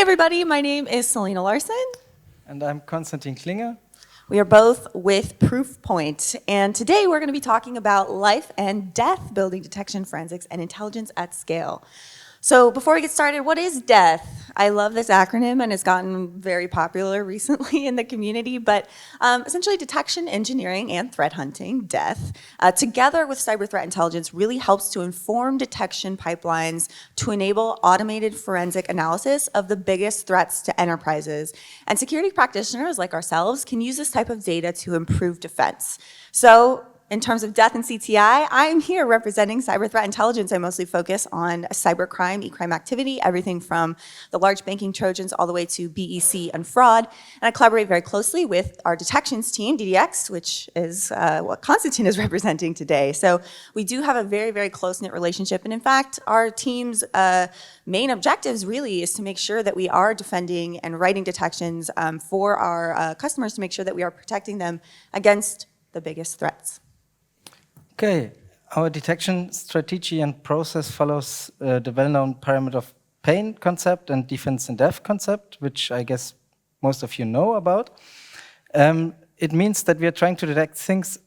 everybody, my name is Selena Larson. And I'm Konstantin Klinger. We are both with Proofpoint, and today we're going to be talking about life and death building detection, forensics, and intelligence at scale. So before we get started, what is DEaTH? I love this acronym, and it's gotten very popular recently in the community, but essentially detection, engineering, and threat hunting, DEaTH, together with cyber threat intelligence really helps to inform detection pipelines to enable automated forensic analysis of the biggest threats to enterprises. And security practitioners like ourselves can use this type of data to improve defense. So in terms of DEaTH and CTI, I'm here representing cyber threat intelligence. I mostly focus on cybercrime, e-crime activity, everything from the large banking Trojans all the way to BEC and fraud. And I collaborate very closely with our detections team, DDX, which is what Konstantin is representing today. So we do have a very, very close-knit relationship. And in fact, our team's main objectives really is to make sure that we are defending and writing detections for our customers to make sure that we are protecting them against the biggest threats. Okay, our detection strategy and process follows the well-known pyramid of pain concept and defense in depth concept, which I guess most of you know about. It means that we are trying to detect things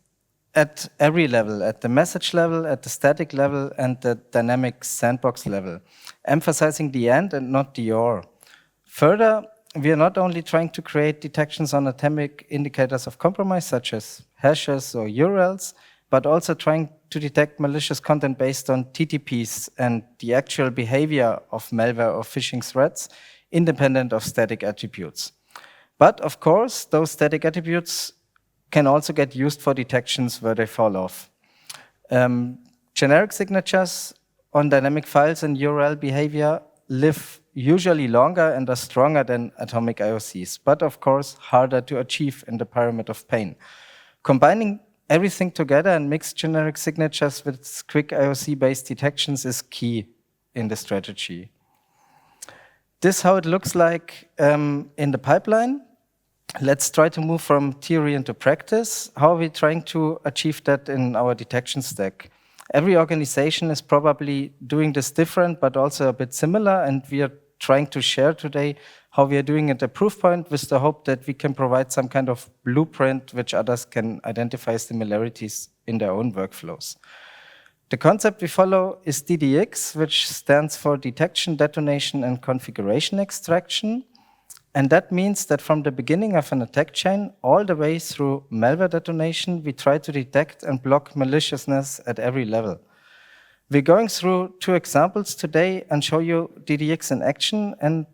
at every level, at the message level, at the static level, and the dynamic sandbox level, emphasizing the and not the or. Further, we are not only trying to create detections on atomic indicators of compromise, such as hashes or URLs, but also trying to detect malicious content based on TTPs and the actual behavior of malware or phishing threats, independent of static attributes. But of course, those static attributes can also get used for detections where they fall off. Generic signatures on dynamic files and URL behavior live usually longer and are stronger than atomic IOCs, but of course harder to achieve in the pyramid of pain. Combining everything together and mix generic signatures with quick IOC-based detections is key in the strategy. This is how it looks like in the pipeline. Let's try to move from theory into practice. How are we trying to achieve that in our detection stack? Every organization is probably doing this different, but also a bit similar, and we are trying to share today how we are doing it at Proofpoint with the hope that we can provide some kind of blueprint which others can identify similarities in their own workflows. The concept we follow is DDX, which stands for Detection, Detonation, and Configuration Extraction. And that means that from the beginning of an attack chain, all the way through malware detonation, we try to detect and block maliciousness at every level. We're going through two examples today and show you DDX in action, and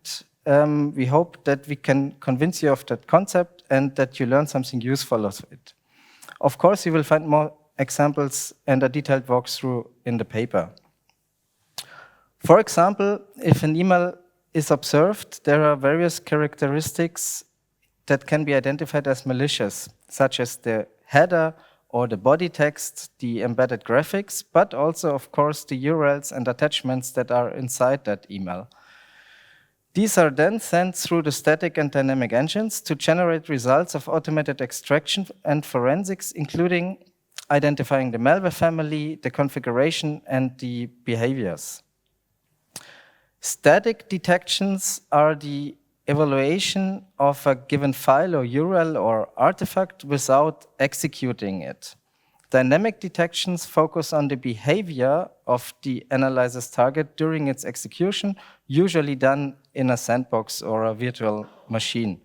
we hope that we can convince you of that concept and that you learn something useful of it. Of course, you will find more examples and a detailed walkthrough in the paper. For example, if an email is observed, there are various characteristics that can be identified as malicious, such as the header or the body text, the embedded graphics, but also, of course, the URLs and attachments that are inside that email. These are then sent through the static and dynamic engines to generate results of automated extraction and forensics, including identifying the malware family, the configuration, and the behaviors. Static detections are the evaluation of a given file or URL or artifact without executing it. Dynamic detections focus on the behavior of the analyzer's target during its execution, usually done in a sandbox or a virtual machine.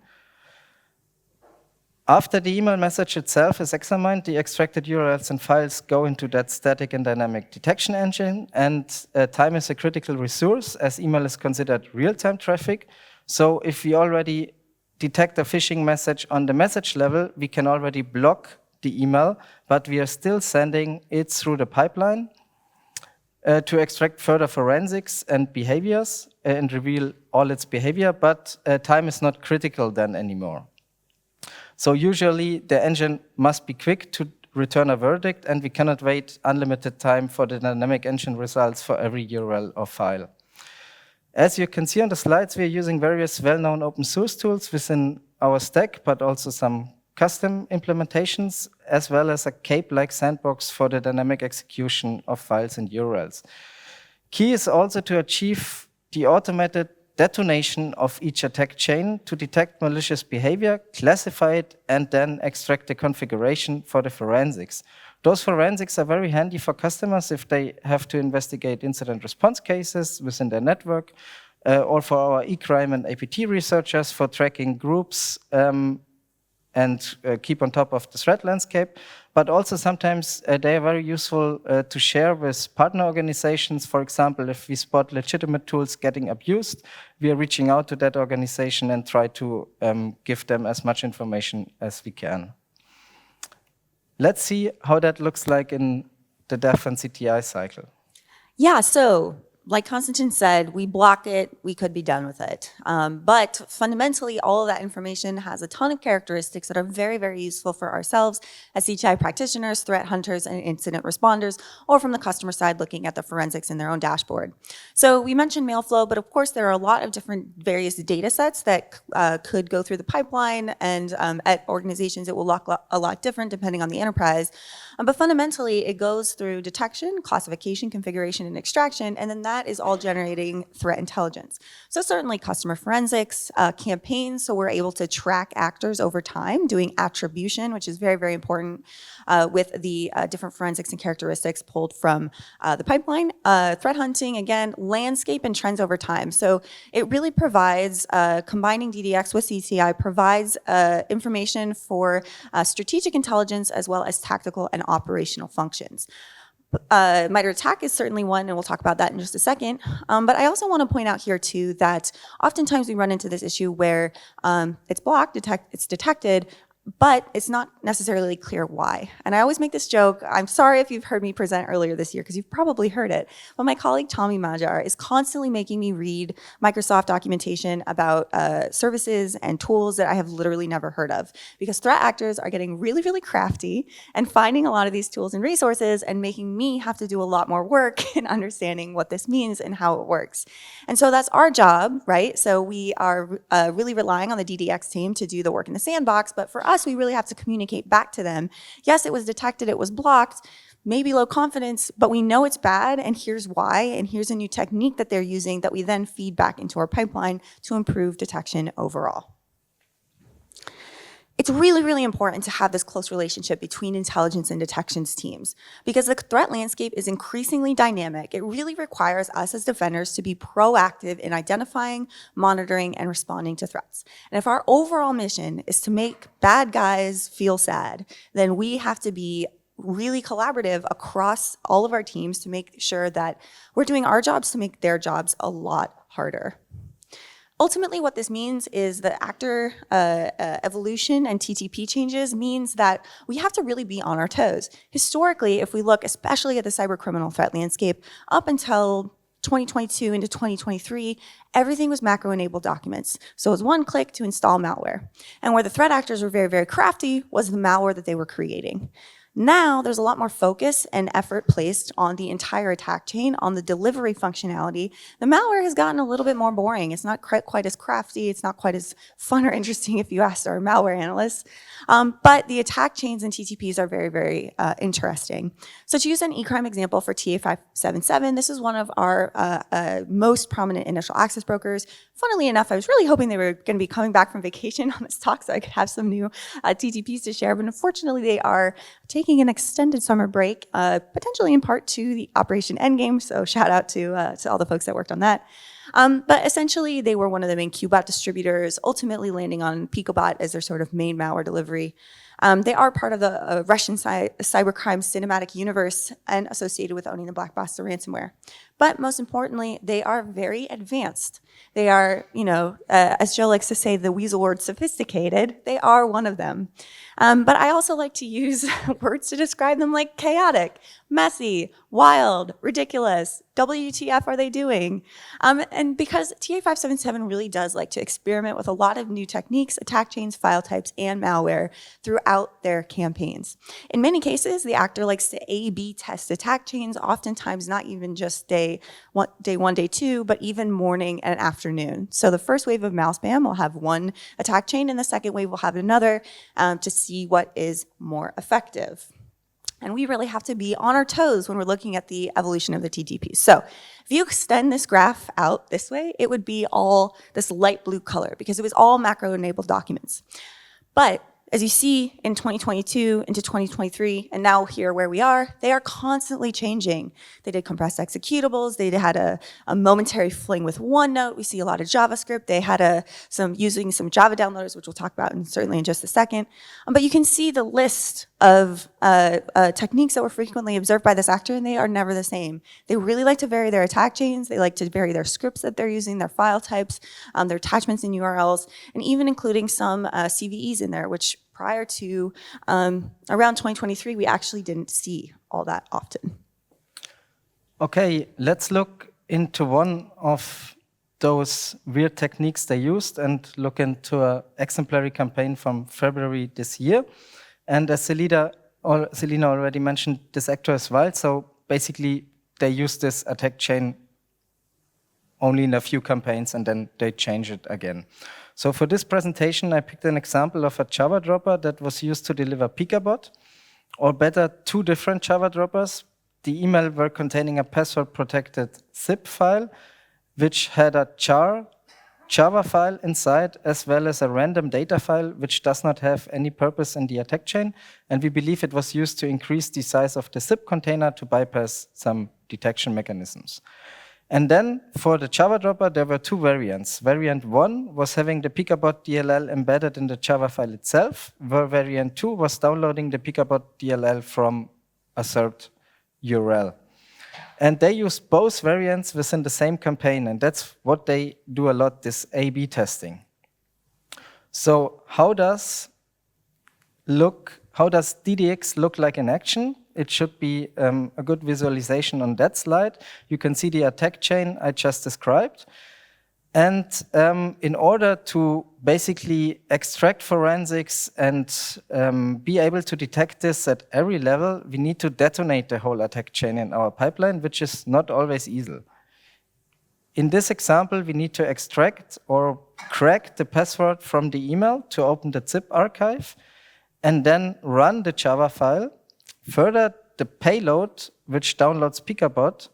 After the email message itself is examined, the extracted URLs and files go into that static and dynamic detection engine, and time is a critical resource as email is considered real-time traffic. So if we already detect a phishing message on the message level, we can already block the email, but we are still sending it through the pipeline to extract further forensics and behaviors and reveal all its behavior, but time is not critical then anymore. So usually the engine must be quick to return a verdict, and we cannot wait unlimited time for the dynamic engine results for every URL or file. As you can see on the slides, we are using various well-known open source tools within our stack, but also some custom implementations, as well as a cape-like sandbox for the dynamic execution of files and URLs. Key is also to achieve the automated detonation of each attack chain to detect malicious behavior, classify it, and then extract the configuration for the forensics. Those forensics are very handy for customers if they have to investigate incident response cases within their network, or for our e-crime and APT researchers for tracking groups and keep on top of the threat landscape. But also sometimes they are very useful to share with partner organizations. For example, if we spot legitimate tools getting abused, we are reaching out to that organization and try to give them as much information as we can. Let's see how that looks like in the DEaTH and CTI cycle. Yeah, so like Konstantin said, we block it, we could be done with it. But fundamentally, all of that information has a ton of characteristics that are very, very useful for ourselves as CTI practitioners, threat hunters, and incident responders, or from the customer side looking at the forensics in their own dashboard. So we mentioned mail flow, but of course there are a lot of different various data sets that could go through the pipeline, and at organizations it will look a lot different depending on the enterprise. But fundamentally, it goes through detection, classification, configuration, and extraction, and then that is all generating threat intelligence. So certainly customer forensics, campaigns, so we're able to track actors over time, doing attribution, which is very, very important with the different forensics and characteristics pulled from the pipeline. Threat hunting, again, landscape and trends over time. So it really provides, combining DDX with CTI provides information for strategic intelligence as well as tactical and operational functions. MITRE ATT&CK is certainly one, and we'll talk about that in just a second. But I also want to point out here too that oftentimes we run into this issue where it's blocked, it's detected, but it's not necessarily clear why. And I always make this joke. I'm sorry if you've heard me present earlier this year, because you've probably heard it. But my colleague Tommy Majar is constantly making me read Microsoft documentation about services and tools that I have literally never heard of. Because threat actors are getting really, really crafty and finding a lot of these tools and resources and making me have to do a lot more work in understanding what this means and how it works. And so that's our job, right? So we are really relying on the DDX team to do the work in the sandbox, but for us, we really have to communicate back to them. Yes, it was detected, it was blocked, maybe low confidence, but we know it's bad, and here's why, and here's a new technique that they're using that we then feed back into our pipeline to improve detection overall. It's really, really important to have this close relationship between intelligence and detections teams because the threat landscape is increasingly dynamic. It really requires us as defenders to be proactive in identifying, monitoring, and responding to threats. And if our overall mission is to make bad guys feel sad, then we have to be really collaborative across all of our teams to make sure that we're doing our jobs to make their jobs a lot harder. Ultimately, what this means is the actor evolution and TTP changes means that we have to really be on our toes. Historically, if we look especially at the cybercriminal threat landscape, up until 2022 into 2023, everything was macro-enabled documents. So it was one click to install malware. And where the threat actors were very, very crafty was the malware that they were creating. Now, there's a lot more focus and effort placed on the entire attack chain, on the delivery functionality. The malware has gotten a little bit more boring. It's not quite as crafty. It's not quite as fun or interesting if you ask our malware analysts. But the attack chains and TTPs are very, very interesting. So to use an e-crime example for TA577, this is one of our most prominent initial access brokers. Funnily enough, I was really hoping they were going to be coming back from vacation on this talk so I could have some new TTPs to share, but unfortunately they are taking an extended summer break, potentially in part to the Operation Endgame, so shout out to all the folks that worked on that. But essentially, they were one of the main QBot distributors, ultimately landing on Picobot as their sort of main malware delivery. They are part of the Russian cybercrime cinematic universe and associated with owning the Black Box ransomware. But most importantly, they are very advanced. They are, as Joe likes to say, the weasel word sophisticated. They are one of them. But I also like to use words to describe them like chaotic, messy, wild, ridiculous. WTF are they doing? And because TA577 really does like to experiment with a lot of new techniques, attack chains, file types, and malware throughout their campaigns. In many cases, the actor likes to A/B test attack chains, oftentimes not even just day one, day two, but even morning and afternoon. So the first wave of mouse spam will have one attack chain, and the second wave will have another to see what is more effective. And we really have to be on our toes when we're looking at the evolution of the TTPs. So if you extend this graph out this way, it would be all this light blue color because it was all macro-enabled documents. But as you see in 2022 into 2023, and now here where we are, they are constantly changing. They did compressed executables. They had a momentary fling with OneNote. We see a lot of JavaScript. They had using some Java downloaders, which we'll talk about certainly in just a second. But you can see the list of techniques that were frequently observed by this actor, and they are never the same. They really like to vary their attack chains. They like to vary their scripts that they're using, their file types, their attachments and URLs, and even including some CVEs in there, which prior to around 2023, we actually didn't see all that often. Okay, let's look into one of those weird techniques they used and look into an exemplary campaign from February this year. And as Selena already mentioned, this actor as well. So basically, they use this attack chain only in a few campaigns and then they change it again. So for this presentation, I picked an example of a Java dropper that was used to deliver Pikabot, or better, two different Java droppers. The email were containing a password-protected zip file, which had a jar Java file inside, as well as a random data file, which does not have any purpose in the attack chain. And we believe it was used to increase the size of the zip container to bypass some detection mechanisms. And then for the Java dropper, there were two variants. Variant 1 was having the Pikabot DLL embedded in the Java file itself, where variant 2 was downloading the Pikabot DLL from a third URL. And they use both variants within the same campaign, and that's what they do a lot, this A/B testing. So how does DDX look like in action? It should be a good visualization on that slide. You can see the attack chain I just described. And in order to basically extract forensics and be able to detect this at every level, we need to detonate the whole attack chain in our pipeline, which is not always easy. In this example, we need to extract or crack the password from the email to open the zip archive, and then run the Java file. Further, the payload, which downloads Pikabot,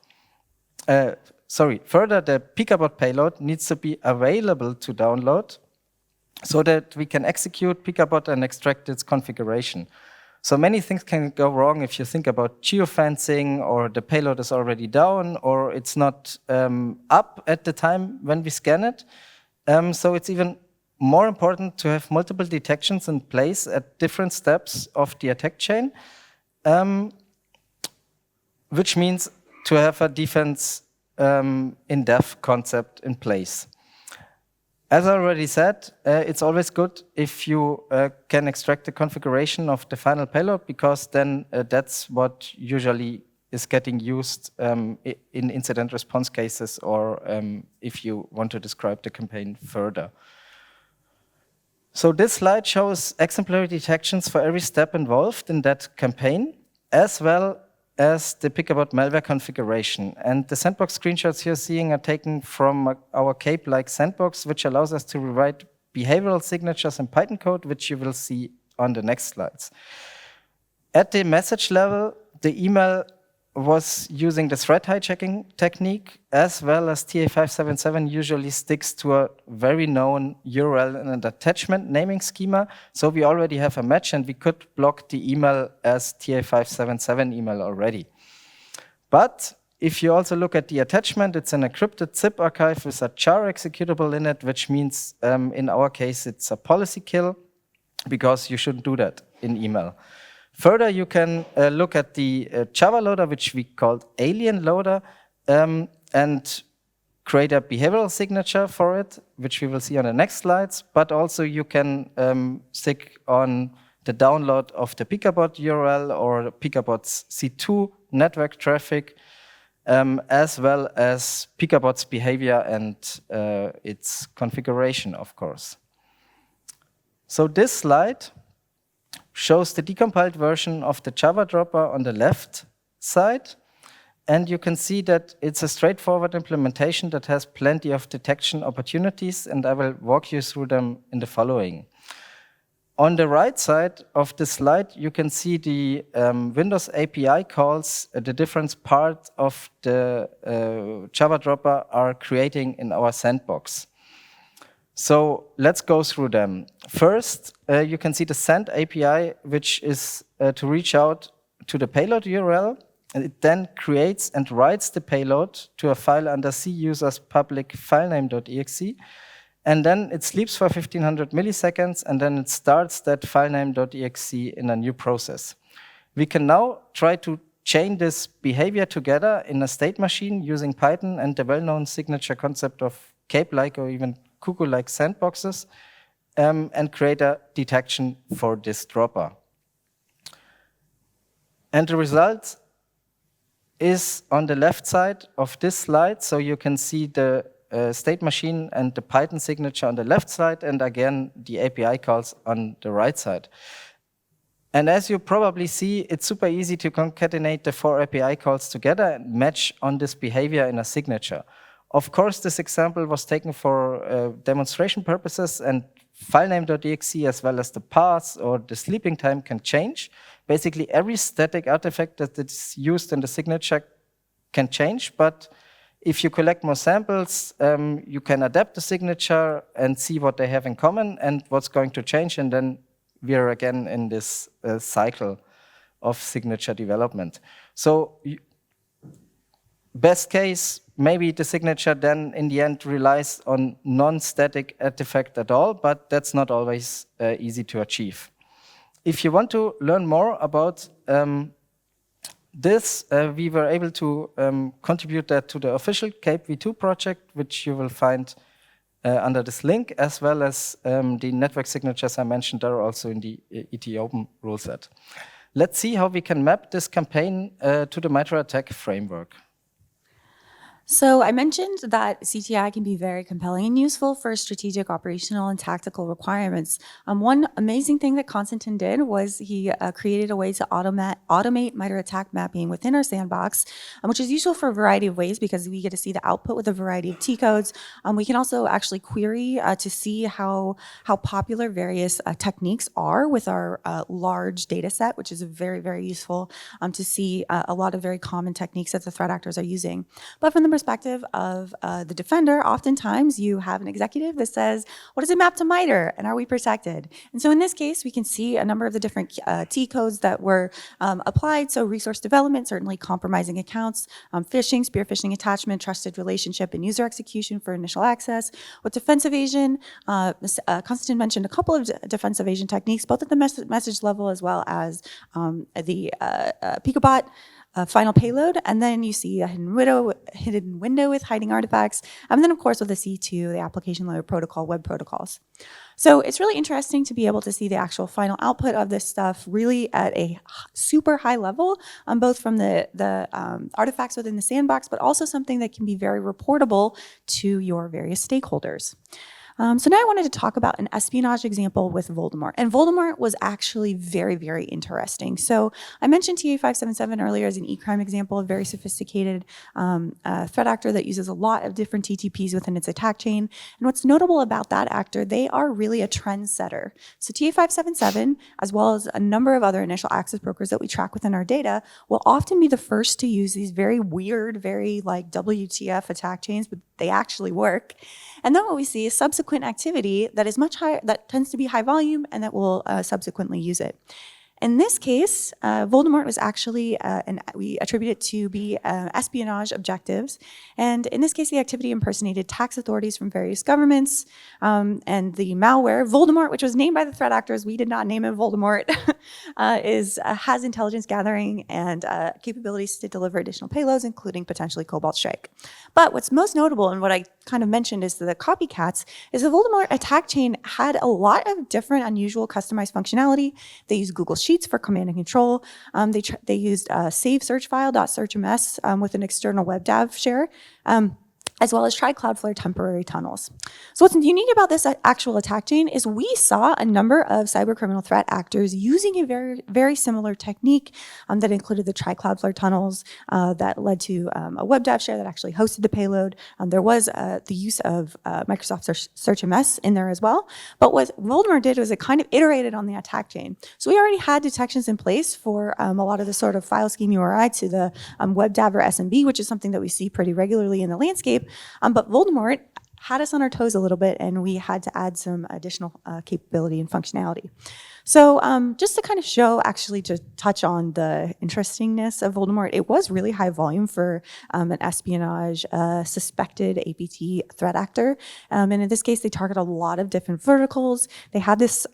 the Pikabot payload needs to be available to download so that we can execute Pikabot and extract its configuration. So many things can go wrong if you think about geofencing, or the payload is already down, or it's not up at the time when we scan it. So it's even more important to have multiple detections in place at different steps of the attack chain, which means to have a defense in-depth concept in place. As I already said, it's always good if you can extract the configuration of the final payload, because then that's what usually is getting used in incident response cases, or if you want to describe the campaign further. So this slide shows exemplary detections for every step involved in that campaign, as well as the Pikabot malware configuration. And the sandbox screenshots you're seeing are taken from our Cape-like sandbox, which allows us to rewrite behavioral signatures in Python code, which you will see on the next slides. At the message level, the email was using the threat hijacking technique, as well as TA577 usually sticks to a very known URL and an attachment naming schema. So we already have a match, and we could block the email as TA577 email already. But if you also look at the attachment, it's an encrypted zip archive with a jar executable in it, which means in our case, it's a policy kill, because you shouldn't do that in email. Further, you can look at the Java loader, which we called alien loader, and create a behavioral signature for it, which we will see on the next slides. But also you can stick on the download of the Pikabot URL or Pikabot's C2 network traffic, as well as Pikabot's behavior and its configuration, of course. So this slide shows the decompiled version of the Java dropper on the left side. And you can see that it's a straightforward implementation that has plenty of detection opportunities, and I will walk you through them in the following. On the right side of the slide, you can see the Windows API calls the different parts of the Java dropper are creating in our sandbox. So let's go through them. First, you can see the send API, which is to reach out to the payload URL. And it then creates and writes the payload to a file under C user's public filename.exe. And then it sleeps for 1500 milliseconds, and then it starts that filename.exe in a new process. We can now try to chain this behavior together in a state machine using Python and the well-known signature concept of cape-like or even cuckoo-like sandboxes, and create a detection for this dropper. And the result is on the left side of this slide, so you can see the state machine and the Python signature on the left side, and again, the API calls on the right side. And as you probably see, it's super easy to concatenate the 4 API calls together and match on this behavior in a signature. Of course, this example was taken for demonstration purposes, and filename.exe as well as the path or the sleeping time can change. Basically, every static artifact that is used in the signature can change, but if you collect more samples, you can adapt the signature and see what they have in common and what's going to change, and then we're again in this cycle of signature development. So best case, maybe the signature then in the end relies on non-static artifact at all, but that's not always easy to achieve. If you want to learn more about this, we were able to contribute that to the official Cape v2 project, which you will find under this link, as well as the network signatures I mentioned are also in the ET Open rule set. Let's see how we can map this campaign to the MITRE ATT&CK framework. So I mentioned that CTI can be very compelling and useful for strategic, operational, and tactical requirements. One amazing thing that Konstantin did was he created a way to automate MITRE ATT&CK mapping within our sandbox, which is useful for a variety of ways because we get to see the output with a variety of T codes. We can also actually query to see how popular various techniques are with our large data set, which is very, very useful to see a lot of very common techniques that the threat actors are using. But from the perspective of the defender, oftentimes you have an executive that says, what does it map to MITRE, and are we protected? And so in this case, we can see a number of the different T codes that were applied. So resource development, certainly compromising accounts, phishing, spear phishing attachment, trusted relationship, and user execution for initial access. With defense evasion, Konstantin mentioned a couple of defense evasion techniques, both at the message level as well as the Picobot final payload, and then you see a hidden window with hiding artifacts, and then of course with the C2, the application layer protocol, web protocols. So it's really interesting to be able to see the actual final output of this stuff really at a super high level, both from the artifacts within the sandbox, but also something that can be very reportable to your various stakeholders. So now I wanted to talk about an espionage example with Voldemort. And Voldemort was actually very, very interesting. So I mentioned TA577 earlier as an e-crime example, a very sophisticated threat actor that uses a lot of different TTPs within its attack chain. And what's notable about that actor, they are really a trendsetter. So TA577, as well as a number of other initial access brokers that we track within our data, will often be the first to use these very weird, very like WTF attack chains, but they actually work. And then what we see is subsequent activity that is much higher, that tends to be high volume, and that will subsequently use it. In this case, Voldemort was actually, and we attribute it to be espionage objectives. And in this case, the activity impersonated tax authorities from various governments. And the malware, Voldemort, which was named by the threat actors, we did not name it Voldemort, has intelligence gathering and capabilities to deliver additional payloads, including potentially Cobalt Strike. But what's most notable, and what I kind of mentioned is the copycats, is the Voldemort attack chain had a lot of different unusual customized functionality. They used Google Sheets for command and control. They used save search file .searchms with an external web dev share. as well as tried Cloudflare temporary tunnels. So what's unique about this actual attack chain is we saw a number of cybercriminal threat actors using a very, very similar technique that included the tried Cloudflare tunnels that led to a web dev share that actually hosted the payload. There was the use of Microsoft Search MS in there as well. But what Voldemort did was it kind of iterated on the attack chain. So we already had detections in place for a lot of the sort of file scheme URI to the web dev or SMB, which is something that we see pretty regularly in the landscape. But Voldemort had us on our toes a little bit, and we had to add some additional capability and functionality. So just to kind of show, actually to touch on the interestingness of Voldemort, it was really high volume for an espionage suspected APT threat actor. And in this case, they target a lot of different verticals. They had this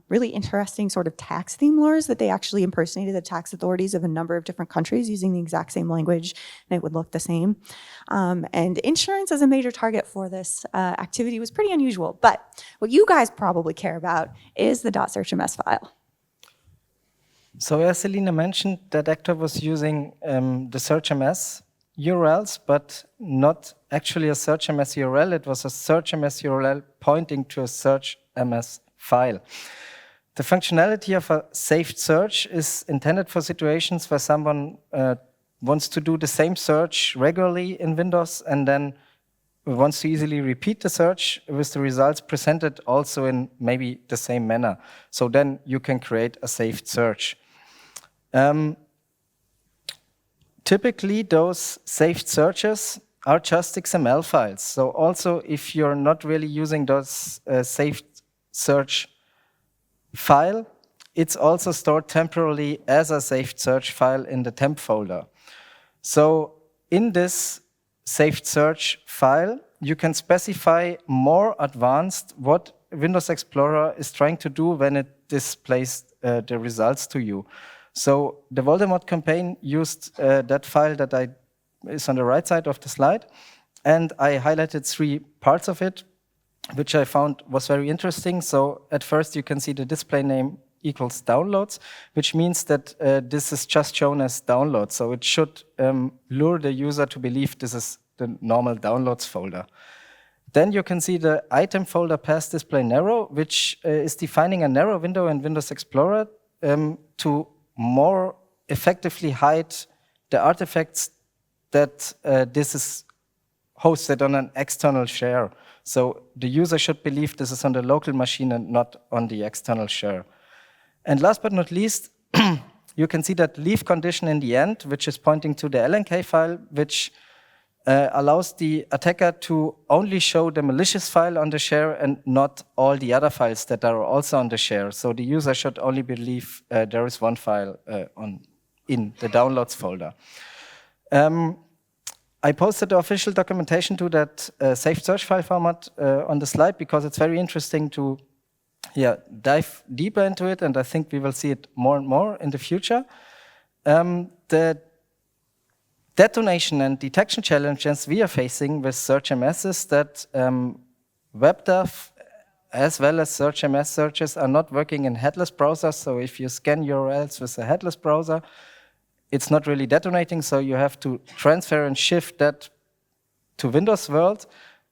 really interesting sort of tax theme lures that they actually impersonated the tax authorities of a number of different countries using the exact same language, and it would look the same. And insurance as a major target for this activity was pretty unusual. But what you guys probably care about is the .searchms file. So as Selena mentioned, that actor was using the searchms URLs, but not actually a searchms URL. It was a searchms URL pointing to a searchms file. The functionality of a saved search is intended for situations where someone wants to do the same search regularly in Windows and then wants to easily repeat the search with the results presented also in maybe the same manner. So then you can create a saved search. Typically, those saved searches are just XML files. So also, if you're not really using those saved search file, it's also stored temporarily as a saved search file in the temp folder. So in this saved search file, you can specify more advanced what Windows Explorer is trying to do when it displays the results to you. So the Voldemort campaign used that file that is on the right side of the slide, and I highlighted 3 parts of it, which I found was very interesting. So at first you can see the display name equals downloads, which means that this is just shown as download. So it should lure the user to believe this is the normal downloads folder. Then you can see the item folder path display narrow, which is defining a narrow window in Windows Explorer to more effectively hide the artifacts that this is hosted on an external share. So the user should believe this is on the local machine and not on the external share. And last but not least, you can see that leave condition in the end, which is pointing to the LNK file, which allows the attacker to only show the malicious file on the share and not all the other files that are also on the share. So the user should only believe there is one file in the downloads folder. I posted the official documentation to that saved search file format on the slide because it's very interesting to dive deeper into it, and I think we will see it more and more in the future. The detonation and detection challenges we are facing with SearchMS is that web dev as well as SearchMS searches are not working in headless browsers. So if you scan URLs with a headless browser, it's not really detonating. So you have to transfer and shift that to Windows World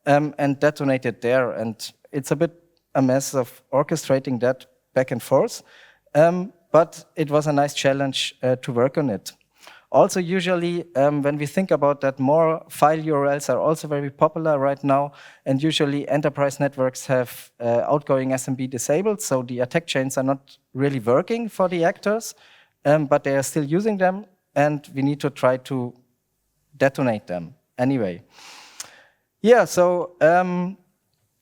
and detonate it there. And it's a bit a mess of orchestrating that back and forth. But it was a nice challenge to work on it. Also, usually, when we think about that, more file URLs are also very popular right now, and usually enterprise networks have outgoing SMB disabled, so the attack chains are not really working for the actors, but they are still using them, and we need to try to detonate them anyway. Yeah, so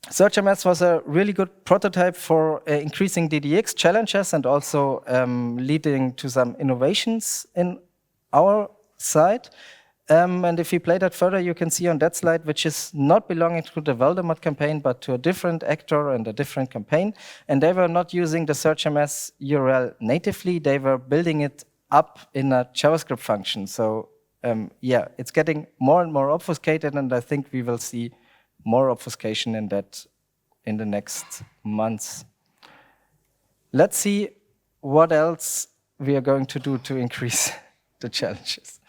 SearchMS was a really good prototype for increasing DDX challenges and also leading to some innovations in our side. And if you play that further, you can see on that slide, which is not belonging to the Voldemort campaign, but to a different actor and a different campaign. And they were not using the SearchMS URL natively. They were building it up in a JavaScript function. So yeah, it's getting more and more obfuscated, and I think we will see more obfuscation in that in the next months. Let's see what else we are going to do to increase the challenges.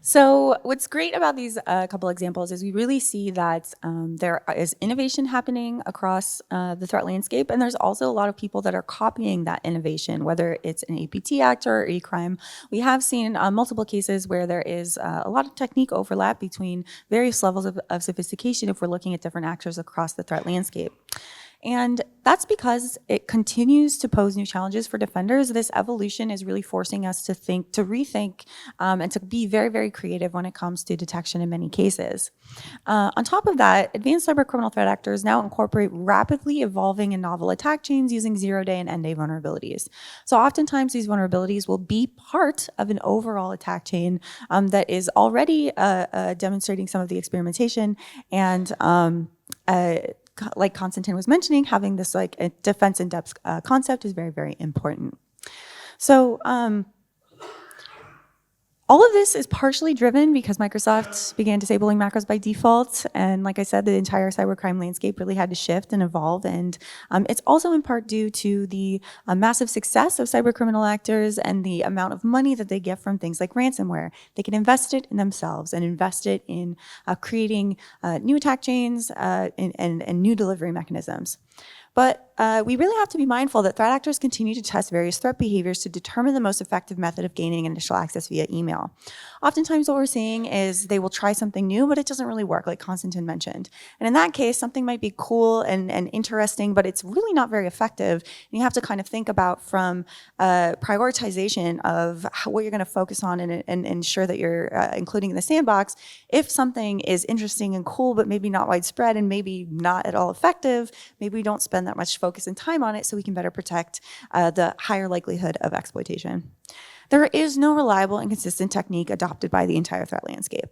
So what's great about these couple examples is we really see that there is innovation happening across the threat landscape, and there's also a lot of people that are copying that innovation, whether it's an APT actor or e-crime. We have seen multiple cases where there is a lot of technique overlap between various levels of sophistication if we're looking at different actors across the threat landscape. And that's because it continues to pose new challenges for defenders. This evolution is really forcing us to think, to rethink, and to be very, very creative when it comes to detection in many cases. On top of that, advanced cybercriminal threat actors now incorporate rapidly evolving and novel attack chains using zero-day and end-day vulnerabilities. So oftentimes these vulnerabilities will be part of an overall attack chain that is already demonstrating some of the experimentation and like Konstantin was mentioning, having this like a defense in depth concept is very, very important. So all of this is partially driven because Microsoft began disabling macros by default. And like I said, the entire cybercrime landscape really had to shift and evolve. And it's also in part due to the massive success of cybercriminal actors and the amount of money that they get from things like ransomware. They can invest it in themselves and invest it in creating new attack chains and new delivery mechanisms. But we really have to be mindful that threat actors continue to test various threat behaviors to determine the most effective method of gaining initial access via email. Oftentimes what we're seeing is they will try something new, but it doesn't really work, like Konstantin mentioned. And in that case, something might be cool and interesting, but it's really not very effective. And you have to kind of think about from prioritization of what you're going to focus on and ensure that you're including in the sandbox. If something is interesting and cool, but maybe not widespread and maybe not at all effective, maybe we don't spend that much focus and time on it so we can better protect the higher likelihood of exploitation. There is no reliable and consistent technique adopted by the entire threat landscape.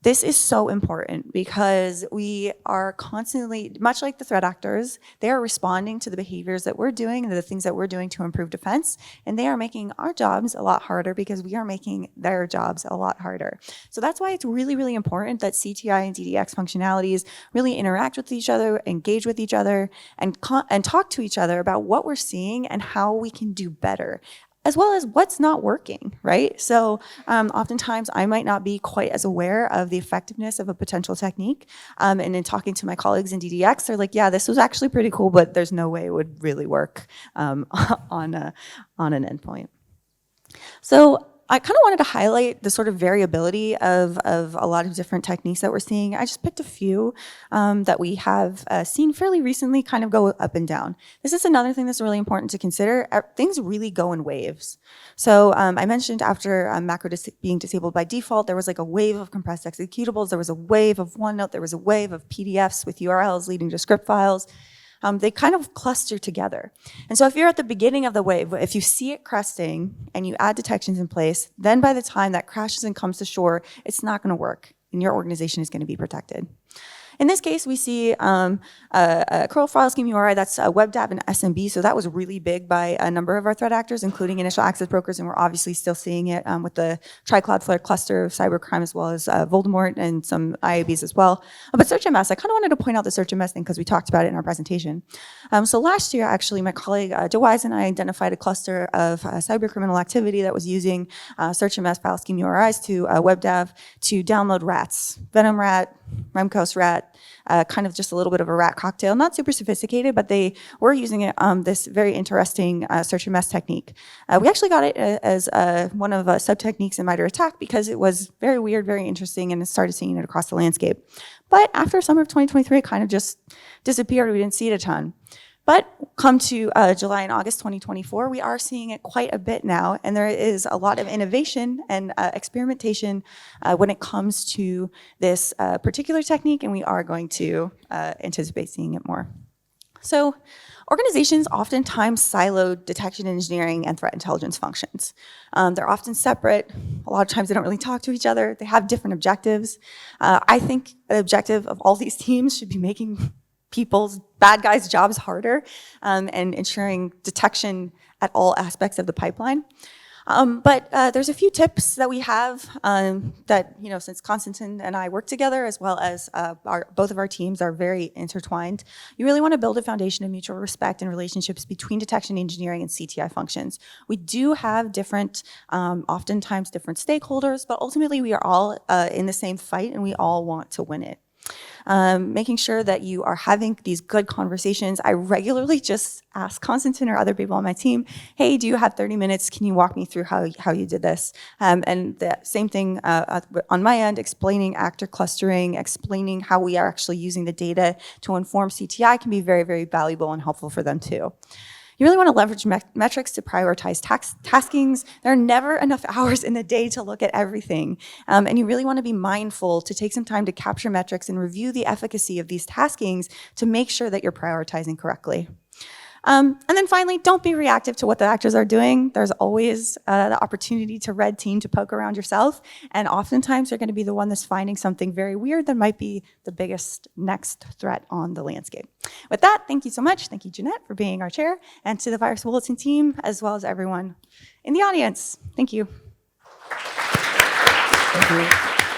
This is so important because we are constantly, much like the threat actors, they are responding to the behaviors that we're doing and the things that we're doing to improve defense, and they are making our jobs a lot harder because we are making their jobs a lot harder. So that's why it's really, really important that CTI and DDX functionalities really interact with each other, engage with each other, and talk to each other about what we're seeing and how we can do better, as well as what's not working, right? So oftentimes I might not be quite as aware of the effectiveness of a potential technique. And in talking to my colleagues in DDX, they're like, yeah, this was actually pretty cool, but there's no way it would really work on an endpoint. So I kind of wanted to highlight the sort of variability of a lot of different techniques that we're seeing. I just picked a few that we have seen fairly recently kind of go up and down. This is another thing that's really important to consider. Things really go in waves. So I mentioned after macro being disabled by default, there was like a wave of compressed executables. There was a wave of OneNote. There was a wave of PDFs with URLs leading to script files. They kind of cluster together. And so if you're at the beginning of the wave, if you see it cresting and you add detections in place, then by the time that crashes and comes to shore, it's not going to work and your organization is going to be protected. In this case, we see a curl file scheme URI, that's WebDAV and SMB, so that was really big by a number of our threat actors, including initial access brokers, and we're obviously still seeing it with the tri-Cloudflare cluster of cybercrime as well as Voldemort and some IABs as well. But SearchMS, I kind of wanted to point out the SearchMS thing because we talked about it in our presentation. So last year, actually, my colleague Joe Wise and I identified a cluster of cybercriminal activity that was using SearchMS file scheme URIs to WebDAV to download rats, Venom Rat, Remcos Rat, kind of just a little bit of a rat cocktail, not super sophisticated, but they were using it, this very interesting SearchMS technique. We actually got it as one of sub-techniques in MITRE ATT&CK because it was very weird, very interesting, and started seeing it across the landscape. But after summer of 2023, it kind of just disappeared. We didn't see it a ton. But come to July and August 2024, we are seeing it quite a bit now, and there is a lot of innovation and experimentation when it comes to this particular technique, and we are going to anticipate seeing it more. So organizations oftentimes silo detection engineering and threat intelligence functions. They're often separate. A lot of times they don't really talk to each other. They have different objectives. I think the objective of all these teams should be making people's bad guys' jobs harder and ensuring detection at all aspects of the pipeline. But there's a few tips that we have that, since Konstantin and I work together, as well as both of our teams are very intertwined, you really want to build a foundation of mutual respect and relationships between detection engineering and CTI functions. We do have different, oftentimes different stakeholders, but ultimately we are all in the same fight and we all want to win it. Making sure that you are having these good conversations. I regularly just ask Konstantin or other people on my team, hey, do you have 30 minutes? Can you walk me through how you did this? And the same thing on my end, explaining actor clustering, explaining how we are actually using the data to inform CTI can be very, very valuable and helpful for them too. You really want to leverage metrics to prioritize taskings. There are never enough hours in the day to look at everything. And you really want to be mindful to take some time to capture metrics and review the efficacy of these taskings to make sure that you're prioritizing correctly. And then finally, don't be reactive to what the actors are doing. There's always the opportunity to red team, to poke around yourself. And oftentimes you're going to be the one that's finding something very weird that might be the biggest next threat on the landscape. With that, thank you so much. Thank you, Jeanette, for being our chair, and to the Virus Bulletin team, as well as everyone in the audience. Thank you. Thank you.